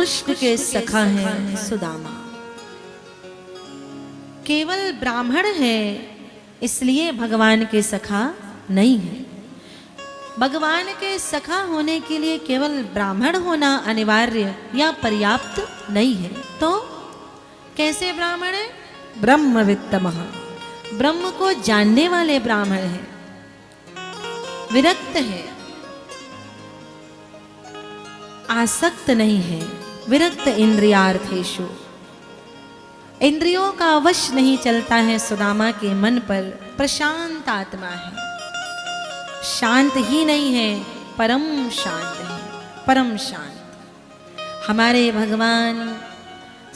कृष्ण के सखा हैं सुदामा। केवल ब्राह्मण है इसलिए भगवान के सखा नहीं है। भगवान के सखा होने के लिए केवल ब्राह्मण होना अनिवार्य या पर्याप्त नहीं है। तो कैसे ब्राह्मण है? ब्रह्मवित्तमः, ब्रह्म को जानने वाले ब्राह्मण हैं, विरक्त है, आसक्त नहीं है, विरक्त इंद्रियार्थेषु, इंद्रियों का वश नहीं चलता है सुदामा के मन पर, प्रशांत आत्मा है, शांत ही नहीं है, परम शांत है, परम शांत। हमारे भगवान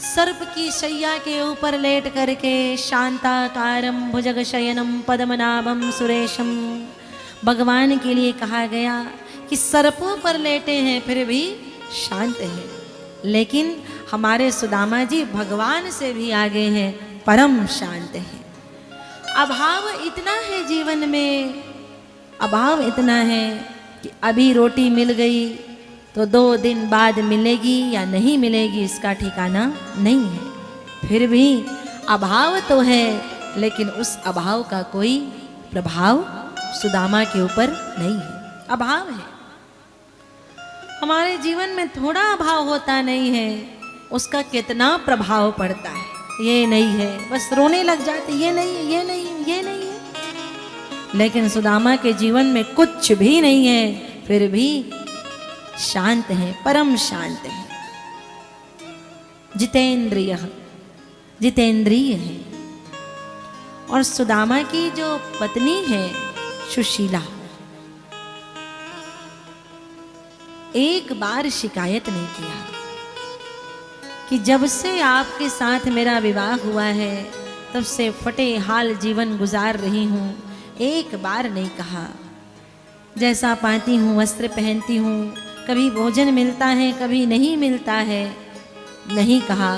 सर्प की शैया के ऊपर लेट करके शांताकारम भुजगशयनम पद्मनाभम सुरेशम, भगवान के लिए कहा गया कि सर्पों पर लेटे हैं फिर भी शांत है। लेकिन हमारे सुदामा जी भगवान से भी आगे हैं, परम शांत है। अभाव इतना है जीवन में, अभाव इतना है कि अभी रोटी मिल गई तो 2 दिन बाद मिलेगी या नहीं मिलेगी इसका ठिकाना नहीं है। फिर भी अभाव तो है, लेकिन उस अभाव का कोई प्रभाव सुदामा के ऊपर नहीं है। अभाव है, हमारे जीवन में थोड़ा अभाव होता नहीं है, उसका कितना प्रभाव पड़ता है। ये नहीं है, बस रोने लग जाते, ये नहीं है, ये नहीं है, ये नहीं है। लेकिन सुदामा के जीवन में कुछ भी नहीं है, फिर भी शांत है, परम शांत है, जितेंद्रिय, जितेंद्रिय है। और सुदामा की जो पत्नी है सुशीला, एक बार शिकायत नहीं किया कि जब से आपके साथ मेरा विवाह हुआ है तब से फटे हाल जीवन गुजार रही हूँ। एक बार नहीं कहा, जैसा पाती हूँ वस्त्र पहनती हूँ, कभी भोजन मिलता है कभी नहीं मिलता है, नहीं कहा।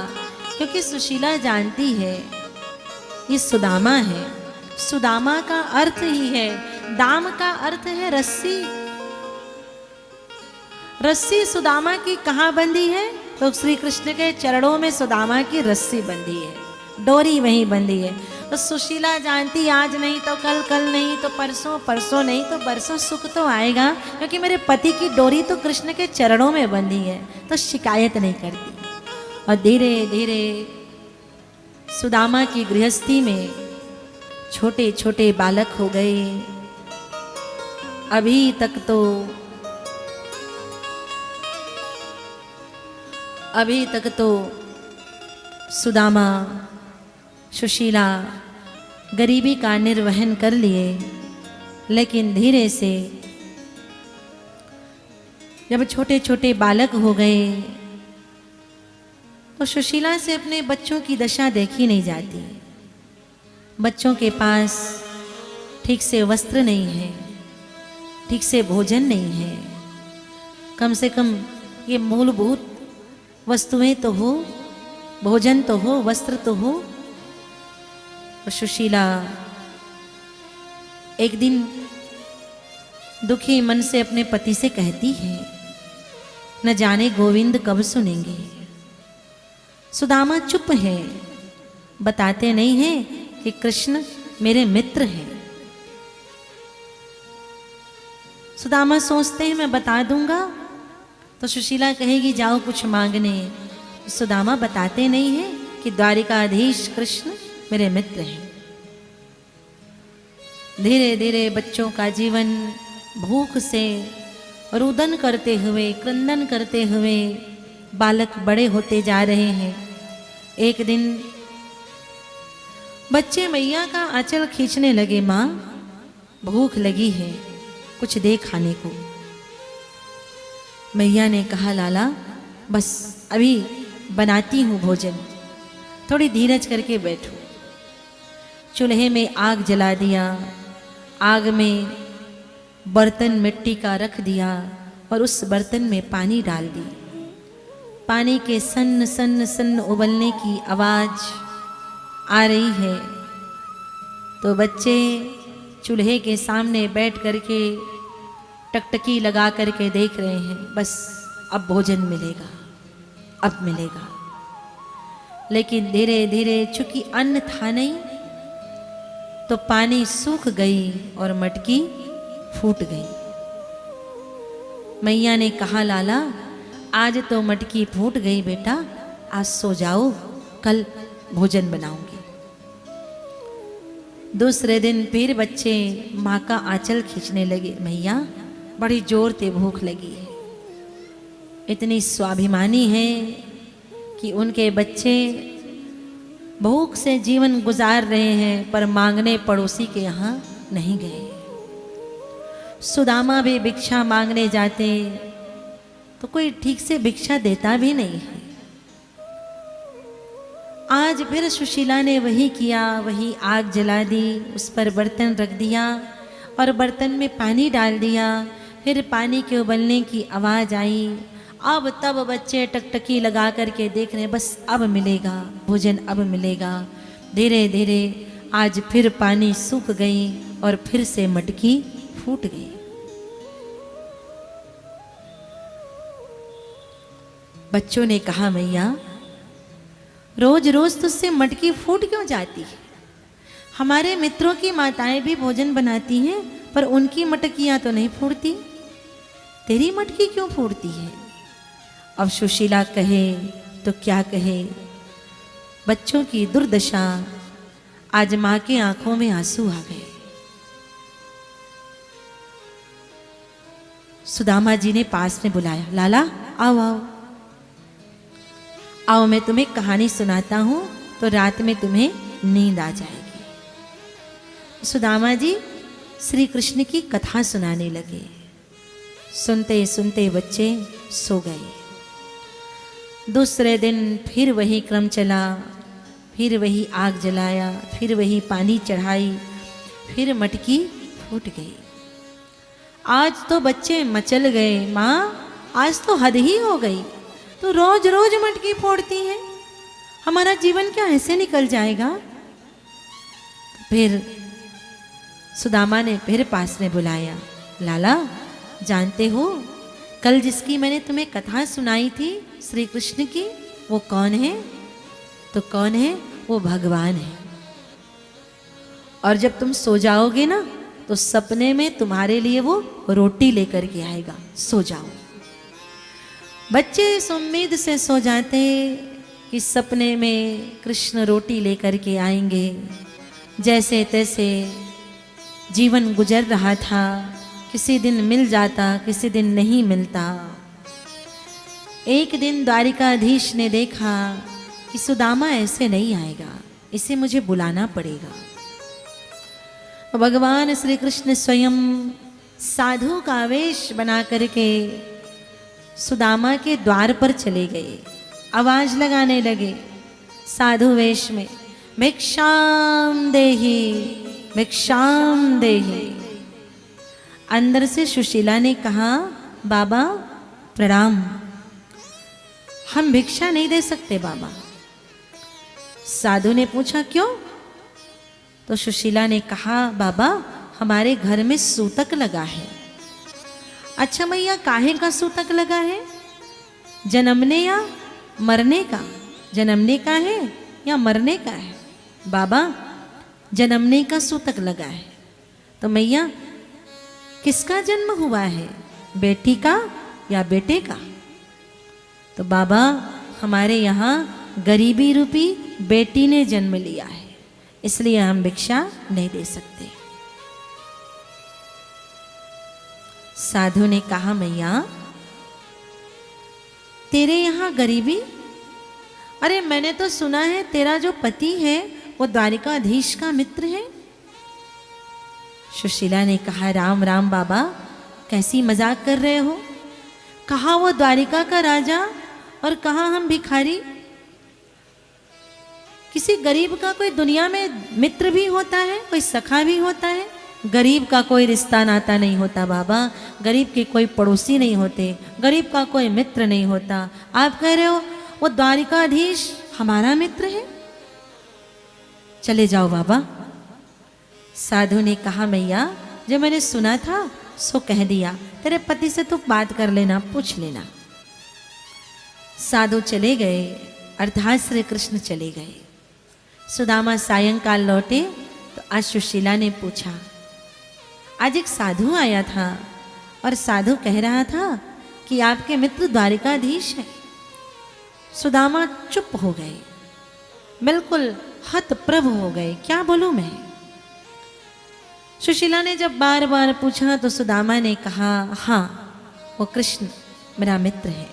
क्योंकि सुशीला जानती है ये सुदामा है। सुदामा का अर्थ ही है, दाम का अर्थ है रस्सी। रस्सी सुदामा की कहाँ बंधी है? तो श्री कृष्ण के चरणों में सुदामा की रस्सी बंधी है, डोरी वहीं बंधी है। तो सुशीला जानती आज नहीं तो कल, कल नहीं तो परसों, परसों नहीं तो बरसों सुख तो आएगा, क्योंकि मेरे पति की डोरी तो कृष्ण के चरणों में बंधी है। तो शिकायत नहीं करती। और धीरे धीरे सुदामा की गृहस्थी में छोटे छोटे बालक हो गए। अभी तक तो सुदामा सुशीला गरीबी का निर्वहन कर लिए, लेकिन धीरे से जब छोटे छोटे बालक हो गए तो सुशीला से अपने बच्चों की दशा देखी नहीं जाती। बच्चों के पास ठीक से वस्त्र नहीं है, ठीक से भोजन नहीं है, कम से कम ये मूलभूत वस्तुएं तो हो, भोजन तो हो, वस्त्र तो हो। और सुशीला एक दिन दुखी मन से अपने पति से कहती है, न जाने गोविंद कब सुनेंगे। सुदामा चुप है, बताते नहीं हैं कि कृष्ण मेरे मित्र हैं। सुदामा सोचते हैं मैं बता दूंगा तो सुशीला कहेगी जाओ कुछ मांगने। सुदामा बताते नहीं हैं कि द्वारिकाधीश कृष्ण मेरे मित्र हैं। धीरे धीरे बच्चों का जीवन भूख से रुदन करते हुए, क्रंदन करते हुए बालक बड़े होते जा रहे हैं। एक दिन बच्चे मैया का आंचल खींचने लगे, माँ भूख लगी है, कुछ दे खाने को। मैया ने कहा लाला बस अभी बनाती हूँ भोजन, थोड़ी धीरज करके बैठो। चूल्हे में आग जला दिया, आग में बर्तन मिट्टी का रख दिया और उस बर्तन में पानी डाल दी। पानी के सन्न सन्न सन्न उबलने की आवाज आ रही है। तो बच्चे चूल्हे के सामने बैठ करके टकटकी लगा करके देख रहे हैं, बस अब भोजन मिलेगा। अब मिलेगा। लेकिन धीरे धीरे चूंकि अन्न था नहीं, तो पानी सूख गई और मटकी फूट गई। मैया ने कहा, लाला आज तो मटकी फूट गई बेटा, आज सो जाओ, कल भोजन बनाऊंगी। दूसरे दिन फिर बच्चे माँ का आंचल खींचने लगे, मैया बड़ी जोर से भूख लगी है। इतनी स्वाभिमानी है कि उनके बच्चे भूख से जीवन गुजार रहे हैं, पर मांगने पड़ोसी के यहाँ नहीं गए। सुदामा भी भिक्षा मांगने जाते तो कोई ठीक से भिक्षा देता भी नहीं है। आज फिर सुशीला ने वही किया, वही आग जला दी, उस पर बर्तन रख दिया और बर्तन में पानी डाल दिया। फिर पानी के उबलने की आवाज़ आई। अब तब बच्चे टकटकी लगा करके देख रहे, बस अब मिलेगा भोजन, अब मिलेगा। धीरे धीरे आज फिर पानी सूख गई और फिर से मटकी फूट गई। बच्चों ने कहा, मैया रोज रोज तुझसे मटकी फूट क्यों जाती है? हमारे मित्रों की माताएं भी भोजन बनाती हैं, पर उनकी मटकियां तो नहीं फूटती, तेरी मटकी क्यों फूटती है? अब सुशीला कहे तो क्या कहे, बच्चों की दुर्दशा। आज मां की आंखों में आंसू आ गए। सुदामा जी ने पास में बुलाया, लाला आओ आओ आओ, मैं तुम्हें कहानी सुनाता हूं तो रात में तुम्हें नींद आ जाएगी। सुदामा जी श्री कृष्ण की कथा सुनाने लगे। सुनते सुनते बच्चे सो गए। दूसरे दिन फिर वही क्रम चला, फिर वही आग जलाया, फिर वही पानी चढ़ाई, फिर मटकी फूट गई। आज तो बच्चे मचल गए, माँ आज तो हद ही हो गई, तो रोज रोज मटकी फोड़ती हैं, हमारा जीवन क्या ऐसे निकल जाएगा? फिर सुदामा ने फिर पास में बुलाया, लाला जानते हो कल जिसकी मैंने तुम्हें कथा सुनाई थी श्री कृष्ण की, वो कौन है? तो कौन है? वो भगवान है। और जब तुम सो जाओगे ना तो सपने में तुम्हारे लिए वो रोटी लेकर के आएगा, सो जाओ। बच्चे इस उम्मीद से सो जाते कि सपने में कृष्ण रोटी लेकर के आएंगे। जैसे तैसे जीवन गुजर रहा था, किसी दिन मिल जाता, किसी दिन नहीं मिलता। एक दिन द्वारिकाधीश ने देखा कि सुदामा ऐसे नहीं आएगा, इसे मुझे बुलाना पड़ेगा। भगवान श्री कृष्ण स्वयं साधु का वेश बना करके सुदामा के द्वार पर चले गए। आवाज लगाने लगे साधु वेश में, भिक्षाम देहि भिक्षाम देहि। अंदर से सुशीला ने कहा, बाबा प्रणाम, हम भिक्षा नहीं दे सकते बाबा। साधु ने पूछा क्यों? तो सुशीला ने कहा, बाबा हमारे घर में सूतक लगा है। अच्छा मैया, काहे का सूतक लगा है? जन्मने या मरने का? जन्मने का है या मरने का है? बाबा जन्मने का सूतक लगा है। तो मैया किसका जन्म हुआ है, बेटी का या बेटे का? तो बाबा हमारे यहाँ गरीबी रूपी बेटी ने जन्म लिया है, इसलिए हम भिक्षा नहीं दे सकते। साधु ने कहा, मैया तेरे यहाँ गरीबी? अरे मैंने तो सुना है तेरा जो पति है वो द्वारिकाधीश का मित्र है। सुशीला ने कहा, राम राम बाबा, कैसी मजाक कर रहे हो? कहा वो द्वारिका का राजा और कहा हम भिखारी। किसी गरीब का कोई दुनिया में मित्र भी होता है, कोई सखा भी होता है। गरीब का कोई रिश्ता नाता नहीं होता बाबा, गरीब के कोई पड़ोसी नहीं होते, गरीब का कोई मित्र नहीं होता। आप कह रहे हो वो द्वारिकाधीश हमारा मित्र है? चले जाओ बाबा। साधु ने कहा, मैया जो मैंने सुना था सो कह दिया, तेरे पति से तो बात कर लेना, पूछ लेना। साधु चले गए, अर्थात श्री कृष्ण चले गए। सुदामा सायंकाल लौटे तो आज सुशीला ने पूछा, आज एक साधु आया था और साधु कह रहा था कि आपके मित्र द्वारिकाधीश है। सुदामा चुप हो गए, बिल्कुल हतप्रभ हो गए, क्या बोलूं मैं। सुशीला ने जब बार बार पूछा तो सुदामा ने कहा, हाँ वो कृष्ण मेरा मित्र है,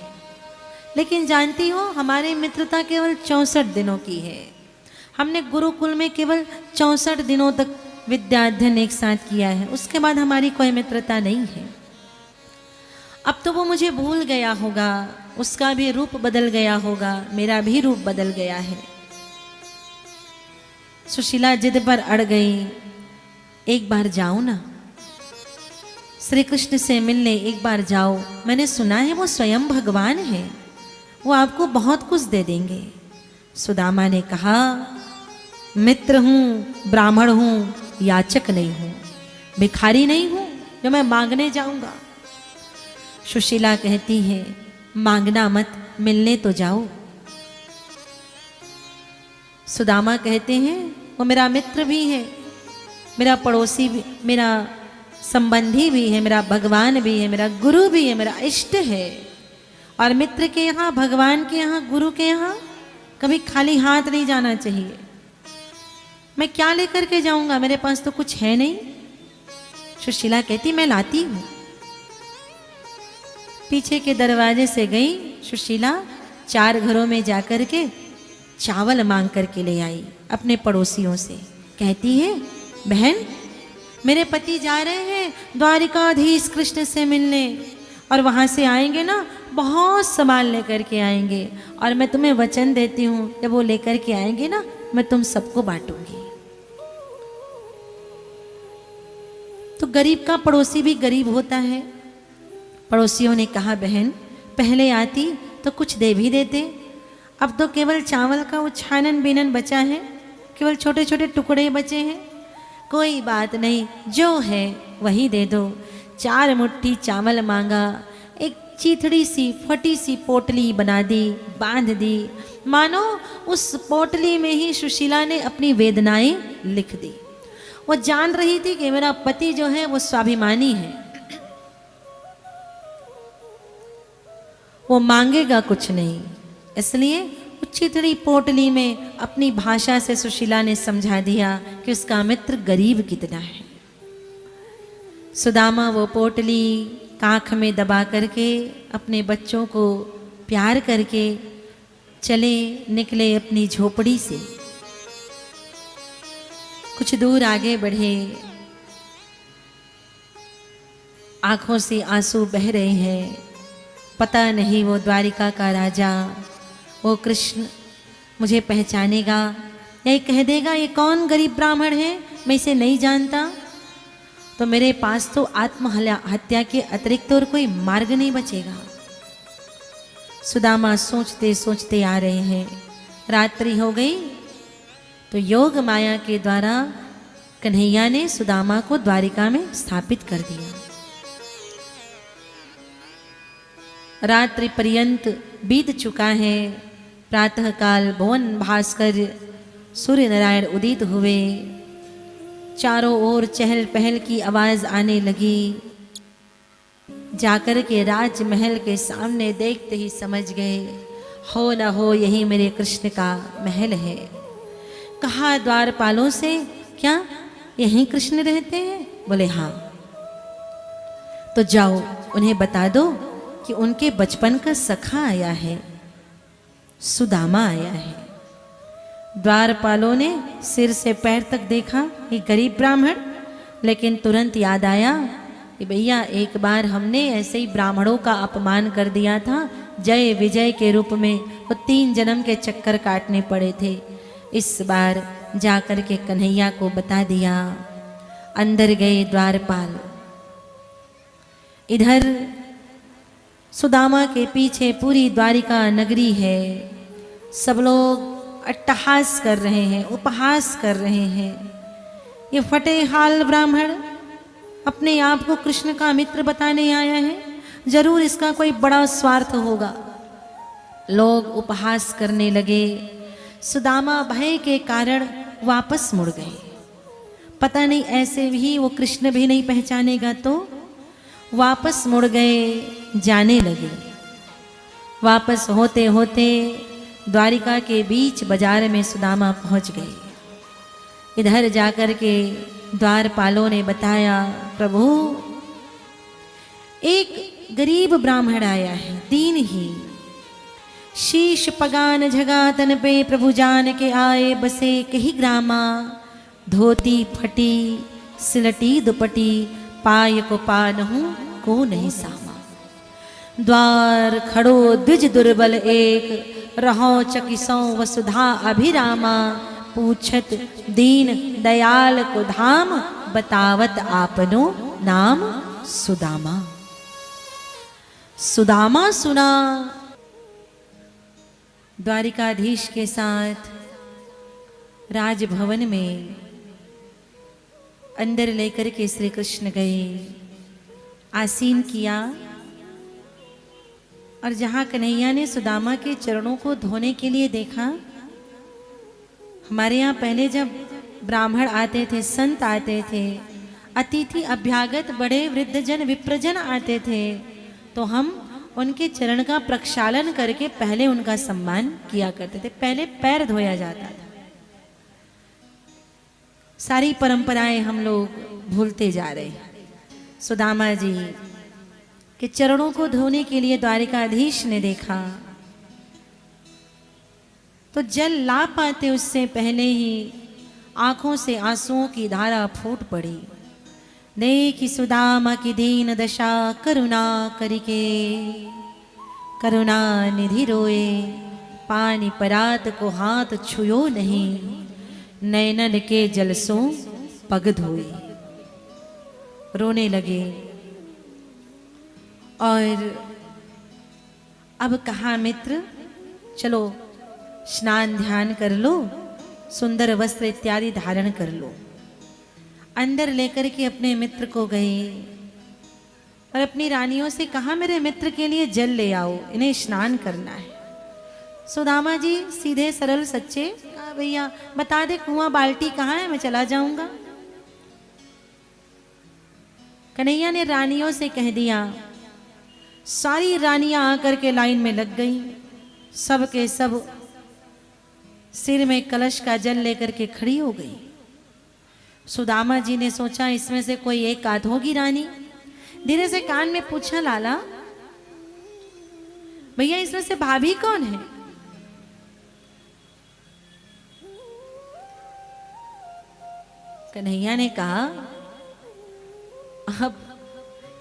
लेकिन जानती हो हमारी मित्रता केवल 64 दिनों की है। हमने गुरुकुल में केवल 64 दिनों तक विद्या अध्ययन एक साथ किया है, उसके बाद हमारी कोई मित्रता नहीं है। अब तो वो मुझे भूल गया होगा, उसका भी रूप बदल गया होगा, मेरा भी रूप बदल गया है। सुशीला जिद पर अड़ गई, एक बार जाओ ना, श्री कृष्ण से मिलने एक बार जाओ, मैंने सुना है वो स्वयं भगवान है, वो आपको बहुत कुछ दे देंगे। सुदामा ने कहा, मित्र हूँ, ब्राह्मण हूँ, याचक नहीं हूँ, भिखारी नहीं हूँ जो मैं मांगने जाऊंगा। सुशीला कहती है, मांगना मत, मिलने तो जाओ। सुदामा कहते हैं, वो मेरा मित्र भी है, मेरा पड़ोसी भी, मेरा संबंधी भी है, मेरा भगवान भी है, मेरा गुरु भी है, मेरा इष्ट है। और मित्र के यहाँ, भगवान के यहाँ, गुरु के यहाँ कभी खाली हाथ नहीं जाना चाहिए। मैं क्या लेकर के जाऊंगा, मेरे पास तो कुछ है नहीं। सुशीला कहती, मैं लाती हूं। पीछे के दरवाजे से गई सुशीला, 4 घरों में जाकर के चावल मांग करके ले आई अपने पड़ोसियों से। कहती है, बहन मेरे पति जा रहे हैं द्वारिकाधीश कृष्ण से मिलने, और वहां से आएंगे ना बहुत सामान लेकर के आएंगे, और मैं तुम्हें वचन देती हूँ जब वो लेकर के आएंगे ना, मैं तुम सबको बांटूंगी। तो गरीब का पड़ोसी भी गरीब होता है। पड़ोसियों ने कहा, बहन पहले आती तो कुछ दे भी देते, अब तो केवल चावल का वो छानन बीनन बचा है, केवल छोटे छोटे टुकड़े बचे हैं। कोई बात नहीं, जो है वही दे दो। 4 मुट्ठी चावल मांगा, एक चीथड़ी सी फटी सी पोटली बना दी, बांध दी, मानो उस पोटली में ही सुशीला ने अपनी वेदनाएं लिख दी। वो जान रही थी कि मेरा पति जो है वो स्वाभिमानी है, वो मांगेगा कुछ नहीं, इसलिए चिथड़ी पोटली में अपनी भाषा से सुशीला ने समझा दिया कि उसका मित्र गरीब कितना है। सुदामा वो पोटली कांख में दबा करके अपने बच्चों को प्यार करके निकले अपनी झोपड़ी से। कुछ दूर आगे बढ़े, आंखों से आंसू बह रहे हैं। पता नहीं वो द्वारिका का राजा, वो कृष्ण मुझे पहचानेगा या ये कह देगा ये कौन गरीब ब्राह्मण है, मैं इसे नहीं जानता, तो मेरे पास तो आत्महत्या के अतिरिक्त और कोई मार्ग नहीं बचेगा। सुदामा सोचते सोचते आ रहे हैं। रात्रि हो गई तो योग माया के द्वारा कन्हैया ने सुदामा को द्वारिका में स्थापित कर दिया। रात्रि पर्यंत बीत चुका है। प्रातःकाल भुवन भास्कर सूर्य नारायण उदित हुए। चारों ओर चहल पहल की आवाज आने लगी। जाकर के राजमहल के सामने देखते ही समझ गए, हो न हो यही मेरे कृष्ण का महल है। कहा द्वारपालों से, क्या यहीं कृष्ण रहते हैं? बोले हाँ। तो जाओ उन्हें बता दो कि उनके बचपन का सखा आया है, सुदामा आया है। द्वारपालों ने सिर से पैर तक देखा ये गरीब ब्राह्मण, लेकिन तुरंत याद आया कि भैया एक बार हमने ऐसे ही ब्राह्मणों का अपमान कर दिया था, जय विजय के रूप में वो 3 जन्म के चक्कर काटने पड़े थे। इस बार जाकर के कन्हैया को बता दिया। अंदर गए द्वारपाल। इधर सुदामा के पीछे पूरी द्वारिका नगरी है। सब लोग अट्टहास कर रहे हैं, उपहास कर रहे हैं। ये फटे हाल ब्राह्मण अपने आप को कृष्ण का मित्र बताने आया है, जरूर इसका कोई बड़ा स्वार्थ होगा। लोग उपहास करने लगे। सुदामा भय के कारण वापस मुड़ गए। पता नहीं ऐसे भी वो कृष्ण भी नहीं पहचानेगा तो वापस मुड़ गए, जाने लगे। वापस होते होते द्वारिका के बीच बाजार में सुदामा पहुंच गए। इधर जाकर के द्वारपालों ने बताया, प्रभु एक गरीब ब्राह्मण आया है, दीनहीन, शीश पगान झगातन पे प्रभु जान के आए बसे कही ग्रामा, धोती फटी सिलटी दुपटी, पाय को पानहु को नहीं सामा। द्वार खड़ो द्विज दुर्बल एक, रहो चकिसों वसुधा अभिरामा, पूछत दीन दयाल को धाम, बतावत आपनो नाम सुदामा। सुदामा सुना। द्वारिकाधीश के साथ राजभवन में अंदर लेकर के श्री कृष्ण गए, आसीन किया। और जहां कन्हैया ने सुदामा के चरणों को धोने के लिए देखा, हमारे यहाँ पहले जब ब्राह्मण आते थे, संत आते थे, अतिथि अभ्यागत बड़े वृद्धजन विप्रजन आते थे, तो हम उनके चरण का प्रक्षालन करके पहले उनका सम्मान किया करते थे। पहले पैर धोया जाता था। सारी परंपराएं हम लोग भूलते जा रहे हैं। सुदामा जी के चरणों को धोने के लिए द्वारिकाधीश ने देखा तो जल ला पाते उससे पहले ही आंखों से आंसुओं की धारा फूट पड़ी। देखी सुदामा की दीन दशा, करुणा करिके करुणा निधि रोए, पानी परात को हाथ छुयो नहीं, नैनन के जलसों पग धोए। रोने लगे। और अब कहा, मित्र चलो स्नान ध्यान कर लो, सुंदर वस्त्र इत्यादि धारण कर लो। अंदर लेकर के अपने मित्र को गए और अपनी रानियों से कहा, मेरे मित्र के लिए जल ले आओ, इन्हें स्नान करना है। सुदामा जी सीधे सरल सच्चे, भैया बता दे कुआं बाल्टी कहाँ है, मैं चला जाऊंगा। कन्हैया ने रानियों से कह दिया। सारी रानियां आकर के लाइन में लग गई। सब के सब सिर में कलश का जल लेकर के खड़ी हो गई। सुदामा जी ने सोचा इसमें से कोई एक आध होगी रानी। धीरे से कान में पूछा, लाला भैया इसमें से भाभी कौन है? कन्हैया ने कहा, अब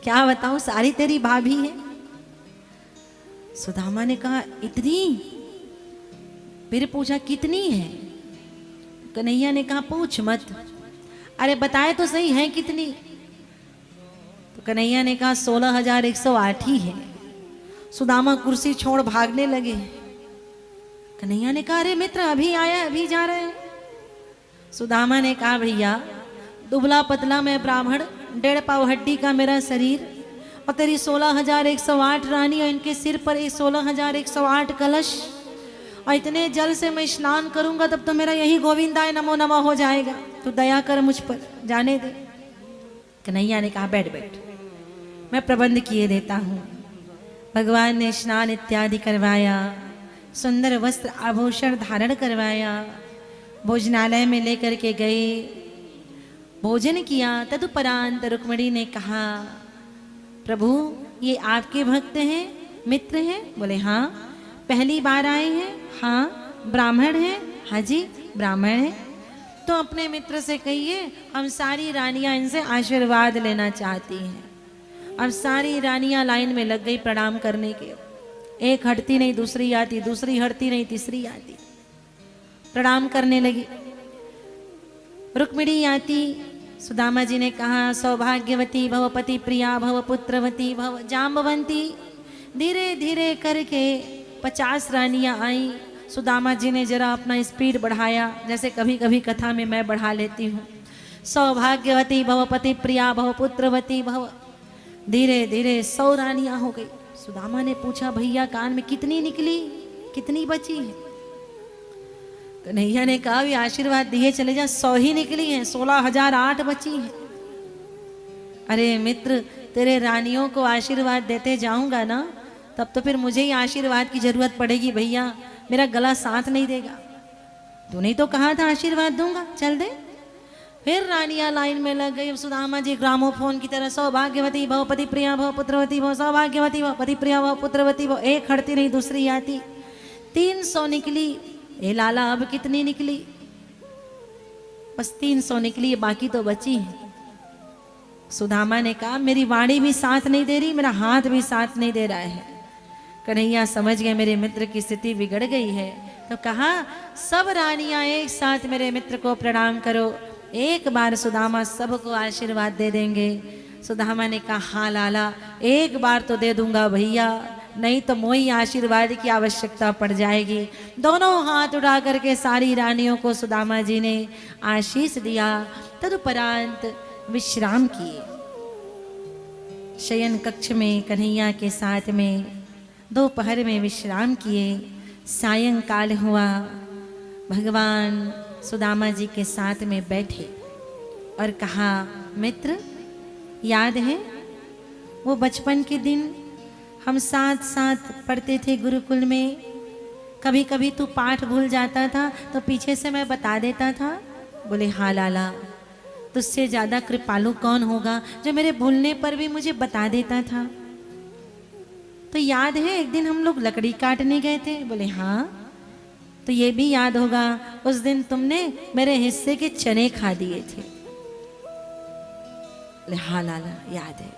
क्या बताऊं, सारी तेरी भाभी है। सुदामा ने कहा, इतनी? फिर पूछा, कितनी है? कन्हैया ने कहा, पूछ मत, अरे बताए तो सही है कितनी। तो कन्हैया ने कहा, 16,108 ही है। सुदामा कुर्सी छोड़ भागने लगे। कन्हैया ने कहा, अरे मित्र अभी आया, अभी जा रहे हैं। सुदामा ने कहा, भैया दुबला पतला मैं ब्राह्मण, 1.5 पाव हड्डी का मेरा शरीर, और तेरी 16,108 रानी और इनके सिर पर 16,108 कलश, और इतने जल से मैं स्नान करूंगा तब तो मेरा यही गोविंदाय नमो नमः हो जाएगा। तू दया कर मुझ पर, जाने दे। कन्हैया ने कहा, बैठ बैठ, मैं प्रबंध किए देता हूँ। भगवान ने स्नान इत्यादि करवाया, सुंदर वस्त्र आभूषण धारण करवाया, भोजनालय में लेकर के गए, भोजन किया। तदुपरांत रुक्मिणी ने कहा, प्रभु ये आपके भक्त हैं, मित्र हैं? बोले हाँ। पहली बार आए हैं? हाँ। ब्राह्मण हैं? हाँ जी ब्राह्मण हैं। तो अपने मित्र से कहिए हम सारी रानियां इनसे आशीर्वाद लेना चाहती हैं। अब सारी रानियां लाइन में लग गई प्रणाम करने के। एक हटती नहीं दूसरी आती, दूसरी हटती नहीं तीसरी आती, प्रणाम करने लगी। रुक्मिणी आती। सुदामा जी ने कहा, सौभाग्यवती भव, पति प्रिया भव, पुत्रवती भव, जाम्बवंती। धीरे धीरे करके 50 रानियां आई। सुदामा जी ने जरा अपना स्पीड बढ़ाया, जैसे कभी कभी कथा में मैं बढ़ा लेती हूँ। सौभाग्यवती भव, पति प्रिया भव, पुत्रवती भव। धीरे धीरे 100 रानियां हो गई। सुदामा ने पूछा, भैया कान में कितनी निकली? कितनी बची है? कन्हैया ने कहा भी आशीर्वाद दिए चले जा, 100 ही निकली हैं, 16,008 बची हैं। अरे मित्र, तेरे रानियों को आशीर्वाद देते जाऊंगा ना, तब तो फिर मुझे ही आशीर्वाद की जरूरत पड़ेगी भैया, मेरा गला साथ नहीं देगा। तूने तो कहा था आशीर्वाद दूंगा, चल दे। फिर रानियां लाइन में लग गई। सुदामा जी ग्रामोफोन की तरह सौभाग्यवती भव, पति प्रिया भव, पुत्रवती भव, सौभाग्यवती भव, पति प्रिया भव, पुत्रवती भव। एक हटती नहीं दूसरी आती। 300 निकली। ए लाला अब कितनी निकली? बस 300 निकली, बाकी तो बची है। सुदामा ने कहा मेरी वाणी भी साथ नहीं दे रही, मेरा हाथ भी साथ नहीं दे रहा है। कन्हैया समझ गए मेरे मित्र की स्थिति बिगड़ गई है, तो कहा सब रानियां एक साथ मेरे मित्र को प्रणाम करो। एक बार सुदामा सबको आशीर्वाद दे देंगे। सुदामा ने कहा हाँ लाला, एक बार तो दे दूंगा भैया, नहीं तो मोही आशीर्वाद की आवश्यकता पड़ जाएगी। दोनों हाथ उठा करके सारी रानियों को सुदामा जी ने आशीष दिया। तदुपरांत विश्राम किए। शयन कक्ष में कन्हैया के साथ में दोपहर में विश्राम किए। सायंकाल हुआ, भगवान सुदामा जी के साथ में बैठे और कहा मित्र, याद है वो बचपन के दिन हम साथ साथ पढ़ते थे गुरुकुल में? कभी कभी तू पाठ भूल जाता था तो पीछे से मैं बता देता था। बोले हाँ लाला, तुझसे ज्यादा कृपालु कौन होगा जो मेरे भूलने पर भी मुझे बता देता था। तो याद है एक दिन हम लोग लकड़ी काटने गए थे? बोले हाँ। तो ये भी याद होगा उस दिन तुमने मेरे हिस्से के चने खा दिए थे? बोले हाँ लाला याद है।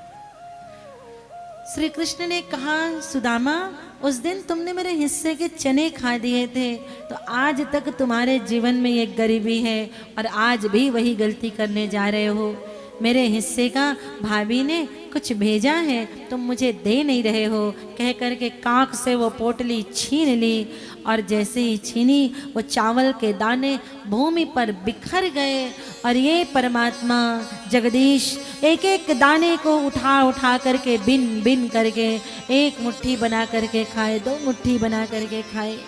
श्री कृष्ण ने कहा सुदामा, उस दिन तुमने मेरे हिस्से के चने खा दिए थे, तो आज तक तुम्हारे जीवन में ये गरीबी है और आज भी वही गलती करने जा रहे हो। मेरे हिस्से का भाभी ने कुछ भेजा है, तुम मुझे दे नहीं रहे हो, कह करके कांख से वो पोटली छीन ली और जैसे ही छीनी वो चावल के दाने भूमि पर बिखर गए। और ये परमात्मा जगदीश एक एक दाने को उठा उठा करके बिन बिन करके एक मुट्ठी बना करके खाए, 2 मुट्ठी बना करके खाए।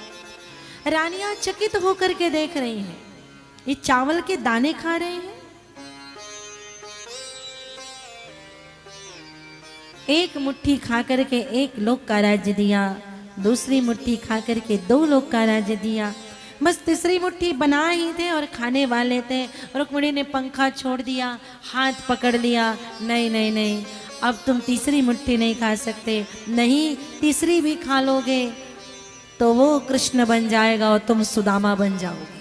रानियां चकित होकर के देख रही हैं, ये चावल के दाने खा रहे हैं। एक मुट्ठी खा करके 1 लोक का राज्य दिया, दूसरी मुट्ठी खा करके 2 लोक का राज्य दिया। बस तीसरी मुट्ठी बना ही थे और खाने वाले थे। रुक्मिणी ने पंखा छोड़ दिया, हाथ पकड़ लिया, नहीं नहीं नहीं, अब तुम तीसरी मुट्ठी नहीं खा सकते, नहीं तीसरी भी खा लोगे तो वो कृष्ण बन जाएगा और तुम सुदामा बन जाओगे।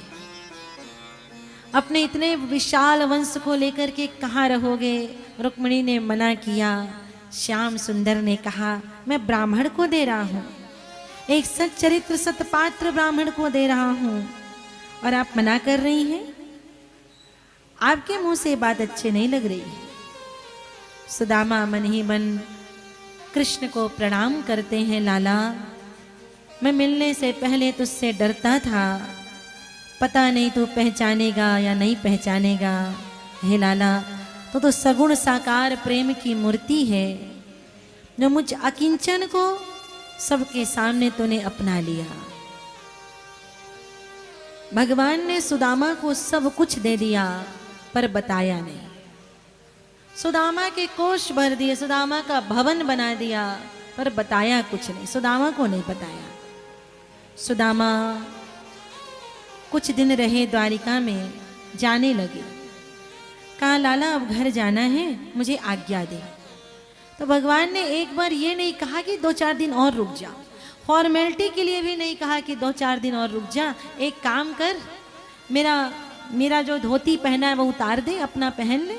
अपने इतने विशाल वंश को लेकर के कहाँ रहोगे? रुक्मिणी ने मना किया। श्याम सुंदर ने कहा मैं ब्राह्मण को दे रहा हूँ, एक सच्चरित्र सतपात्र ब्राह्मण को दे रहा हूँ और आप मना कर रही हैं? आपके मुंह से बात अच्छी नहीं लग रही। सुदामा मन ही मन कृष्ण को प्रणाम करते हैं। लाला, मैं मिलने से पहले तुझसे डरता था, पता नहीं तू पहचानेगा या नहीं पहचानेगा। हे लाला, तो सगुण साकार प्रेम की मूर्ति है, जो मुझ अकिंचन को सबके सामने तूने अपना लिया। भगवान ने सुदामा को सब कुछ दे दिया पर बताया नहीं। सुदामा के कोष भर दिए, सुदामा का भवन बना दिया पर बताया कुछ नहीं, सुदामा को नहीं बताया। सुदामा कुछ दिन रहे द्वारिका में, जाने लगे। कहा लाला अब घर जाना है, मुझे आज्ञा दे। तो भगवान ने एक बार ये नहीं कहा कि 2-4 दिन और रुक जा, फॉर्मेलिटी के लिए भी नहीं कहा कि 2-4 दिन और रुक जा। एक काम कर, मेरा जो धोती पहना है वो उतार दे, अपना पहन ले।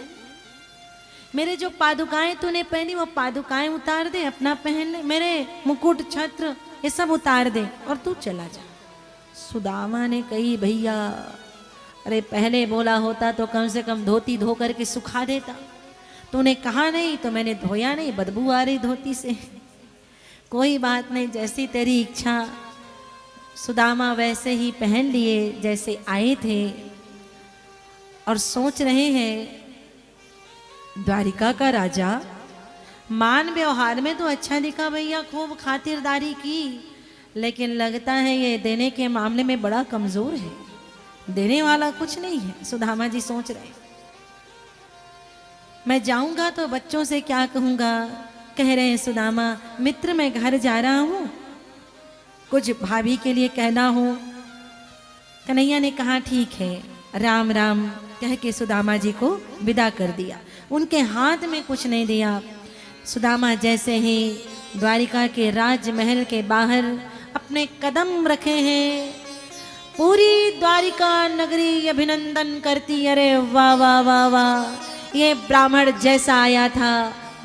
मेरे जो पादुकाएं तूने पहनी वो पादुकाएं उतार दे, अपना पहन ले। मेरे मुकुट छत्र ये सब उतार दे और तू चला जा। सुदामा ने कही भैया, अरे पहले बोला होता तो कम से कम धोती धो करके सुखा देता, तूने कहा नहीं तो मैंने धोया नहीं, बदबू आ रही धोती से। कोई बात नहीं, जैसी तेरी इच्छा। सुदामा वैसे ही पहन लिए जैसे आए थे और सोच रहे हैं द्वारिका का राजा मान व्यवहार में तो अच्छा दिखा भैया, खूब खातिरदारी की, लेकिन लगता है ये देने के मामले में बड़ा कमजोर है, देने वाला कुछ नहीं है। सुदामा जी सोच रहे, मैं जाऊंगा तो बच्चों से क्या कहूंगा। कह रहे हैं सुदामा, मित्र मैं घर जा रहा हूं, कुछ भाभी के लिए कहना हो। कन्हैया ने कहा ठीक है, राम राम कह के सुदामा जी को विदा कर दिया। उनके हाथ में कुछ नहीं दिया। सुदामा जैसे ही द्वारिका के राजमहल के बाहर अपने कदम रखे हैं, पूरी द्वारिका नगरी अभिनंदन करती, अरे वाह वाह वाह वाह, ये ब्राह्मण जैसा आया था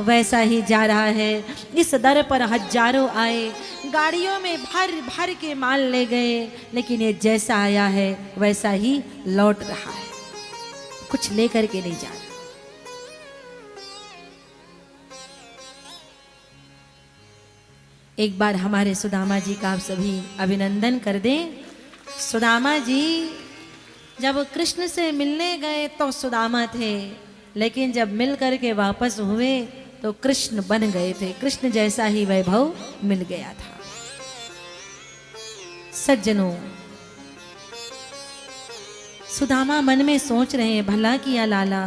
वैसा ही जा रहा है। इस दर पर हजारों आए, गाड़ियों में भर भर के माल ले गए, लेकिन ये जैसा आया है वैसा ही लौट रहा है, कुछ लेकर के नहीं जा रहा। एक बार हमारे सुदामा जी का आप सभी अभिनंदन कर दें। सुदामा जी जब कृष्ण से मिलने गए तो सुदामा थे, लेकिन जब मिल करके वापस हुए तो कृष्ण बन गए थे, कृष्ण जैसा ही वैभव मिल गया था। सज्जनों, सुदामा मन में सोच रहे हैं, भला किया लाला,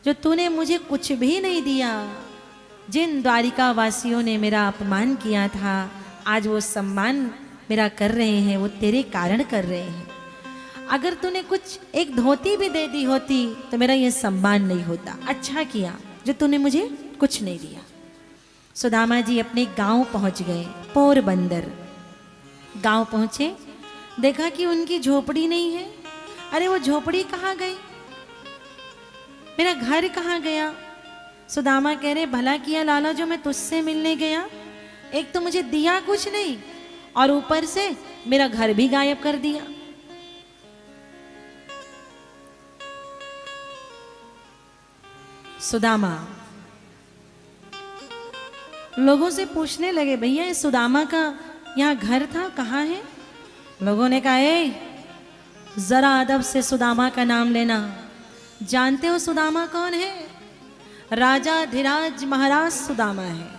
जो तूने मुझे कुछ भी नहीं दिया। जिन द्वारिका वासियों ने मेरा अपमान किया था, आज वो सम्मान मेरा कर रहे हैं, वो तेरे कारण कर रहे हैं। अगर तूने कुछ एक धोती भी दे दी होती तो मेरा ये सम्मान नहीं होता। अच्छा किया जो तूने मुझे कुछ नहीं दिया। सुदामा जी अपने गांव पहुंच गए, पोरबंदर गांव पहुंचे, देखा कि उनकी झोपड़ी नहीं है। अरे वो झोपड़ी कहाँ गई, मेरा घर कहाँ गया। सुदामा कह रहे, भला किया लाला जो मैं तुझसे मिलने गया, एक तो मुझे दिया कुछ नहीं और ऊपर से मेरा घर भी गायब कर दिया। सुदामा लोगों से पूछने लगे, भैया ये सुदामा का यहाँ घर था, कहाँ है। लोगों ने कहा, ए जरा अदब से सुदामा का नाम लेना। जानते हो सुदामा कौन है? राजा धीराज महाराज सुदामा है।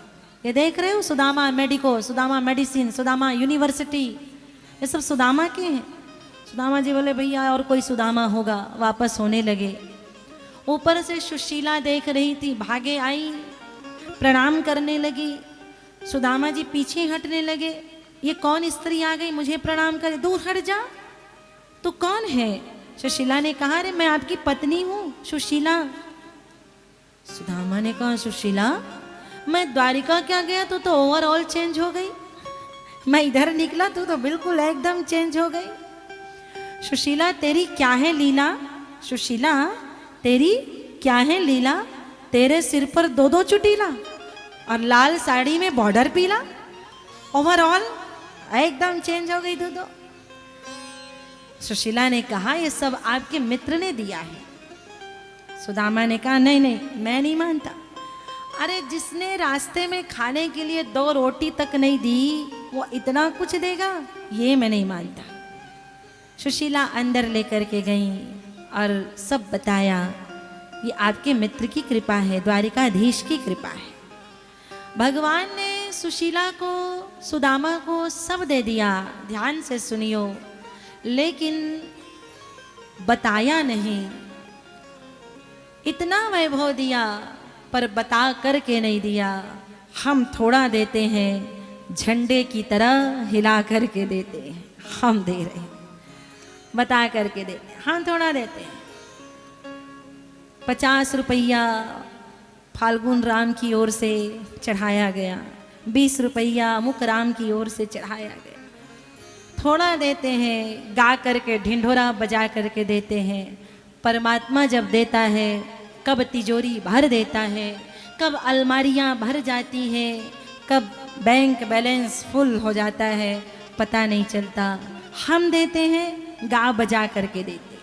ये देख रहे हो, Sudama medico, Sudama medicine, Sudama university, ये सब सुदामा के हैं। सुदामा जी बोले, भैया और कोई सुदामा होगा। वापस होने लगे। ऊपर से सुशीला देख रही थी, भागे आई, प्रणाम करने लगी। सुदामा जी पीछे हटने लगे, ये कौन स्त्री आ गई मुझे प्रणाम करे, दूर हट जा, तू कौन है। सुशीला ने कहा, अरे मैं आपकी पत्नी हूँ सुशीला। सुदामा ने कहा, सुशीला मैं द्वारिका क्या गया, तू तो ओवरऑल चेंज हो गई। मैं इधर निकला, तू तो बिल्कुल एकदम चेंज हो गई। सुशीला तेरी क्या है लीला, सुशीला तेरी क्या है लीला, तेरे सिर पर दो दो चुटीला और लाल साड़ी में बॉर्डर पीला, ओवरऑल एकदम चेंज हो गई तू तो। सुशीला ने कहा, ये सब आपके मित्र ने दिया है। सुदामा ने कहा, नहीं नहीं मैं नहीं मानता। अरे जिसने रास्ते में खाने के लिए 2 रोटी तक नहीं दी, वो इतना कुछ देगा, ये मैं नहीं मानता। सुशीला अंदर लेकर के गई और सब बताया, ये आपके मित्र की कृपा है, द्वारिकाधीश की कृपा है। भगवान ने सुशीला को, सुदामा को सब दे दिया। ध्यान से सुनियो, लेकिन बताया नहीं। इतना वैभव दिया पर बता करके नहीं दिया। हम थोड़ा देते हैं, झंडे की तरह हिला करके देते हैं। हम दे रहे हैं, बता करके देते हैं, हम थोड़ा देते हैं। 50 रुपया फाल्गुन राम की ओर से चढ़ाया गया, 20 रुपया मुख राम की ओर से चढ़ाया गया। थोड़ा देते हैं, गा करके ढिंढोरा बजा करके देते हैं। परमात्मा जब देता है, कब तिजोरी भर देता है, कब अलमारियां भर जाती है, कब बैंक बैलेंस फुल हो जाता है, पता नहीं चलता। हम देते हैं, गा बजा करके देते हैं।